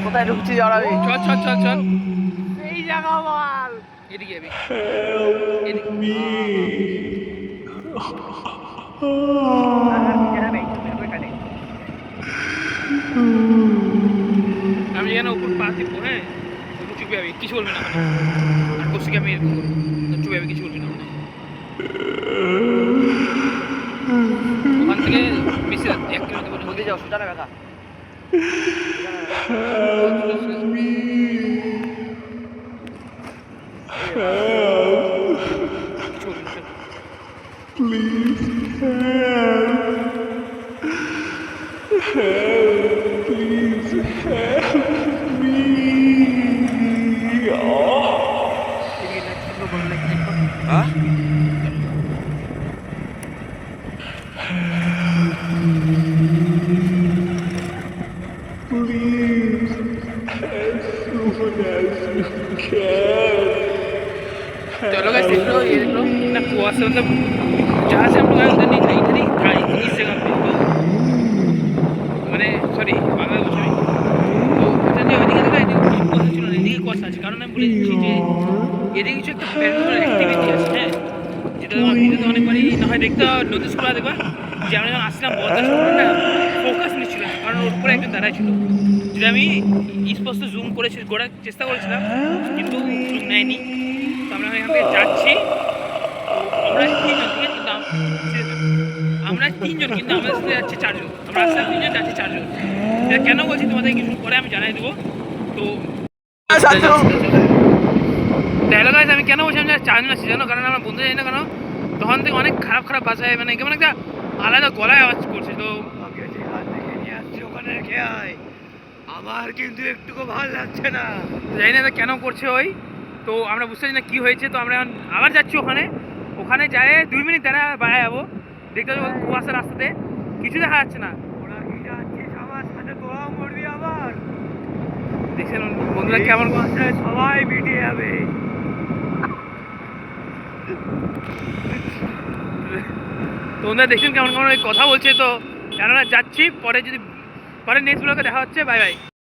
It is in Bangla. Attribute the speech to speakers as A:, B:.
A: কোথায় ঢুকছি জড়াবি?
B: চল চল চল চল
A: এই জায়গা বল।
B: এদিকে যাবি। আমি যেন উপর পা দিব, হ্যাঁ চুপে যাবি, কিছু বলবি না। আর কৌশিকে আমি এরকম করবো, চুপে যাবি, কিছু বলবি না। ওখান থেকে বেশি 1 কিলোমিটার পর্যন্ত
A: যাও, সোজা ব্যথা।
C: Please help, please help me.
A: হ্যাঁ?
C: Please, as soon as you can.
B: चलो गाइस, देख लो, ये देख लो इतना कुआसा, मतलब जहाँ से हम लोग आए उधर नहीं था, इधर ही था, इस जगह पे। तो मैंने सॉरी बांग्ला बोल रही, तो ওটা যে ওইদিকে দেখা যায় কুয়াশা ছিল না, এদিকে কুয়াশা আছে। কারণ আমি বলে দিচ্ছি যে এদিকে কিছু একটা প্যারানর্মাল অ্যাক্টিভিটি আছে, হ্যাঁ, যেটা তোমার ভিডিওতে অনেকবারই না হয় দেখতে নোটিস করা দেখবা যে আমরা যখন আসলাম বলতে না ফোকাস নিচ্ছিল না, কারণ ওর উপরে একজন দাঁড়ায় ছিল, যেটা আমি স্পষ্ট জুম করেছি, করার চেষ্টা করেছিলাম, কিন্তু জুম নেয়নি। তো আমরা এখান থেকে যাচ্ছি, আমরা তিনজন, ঠিক আছে, কিন্তু আমরা তিনজন, কিন্তু আমাদের সাথে যাচ্ছে 4 জন। আমরা আসলাম 3 জন, যাচ্ছে 4 জন। এটা কেন বলছি তোমাদের কিছু পরে আমি জানাই দেবো। তো ডায়লগ আছে, আমি কেন বলছি আমি 4 জন আসছি জানো? কারণ আমরা বন্ধু জানি না কেন তখন থেকে অনেক খারাপ খারাপ ভাষায়, মানে কেমন একটা আলাদা গলায় আওয়াজ করছে। তো ওখানে রেখে আয়, আমার কিন্তু একটুকু ভালো লাগছে না, জানি না কেন করছে ওই। তো আমরা বুঝতে পারছি না কী হয়েছে। তো আমরা এখন আবার যাচ্ছি ওখানে, ওখানে যায় 2 মিনিট দাঁড়া বাইরে যাবো। দেখতে পাবো কুয়াশার রাস্তাতে কিছু দেখা যাচ্ছে না। ওরা কি যাচ্ছে সবার সাথে, তোরাও মরবি আবার। দেখছেন বন্ধুরা কেমন কুয়াশায় সবাই মিটে যাবে। তো ওনারা দেখছেন কেমন কেমন কথা বলছে। তো কেননা যাচ্ছি, পরে যদি পরে নেক্সট ব্লগে দেখা হচ্ছে। Bye bye.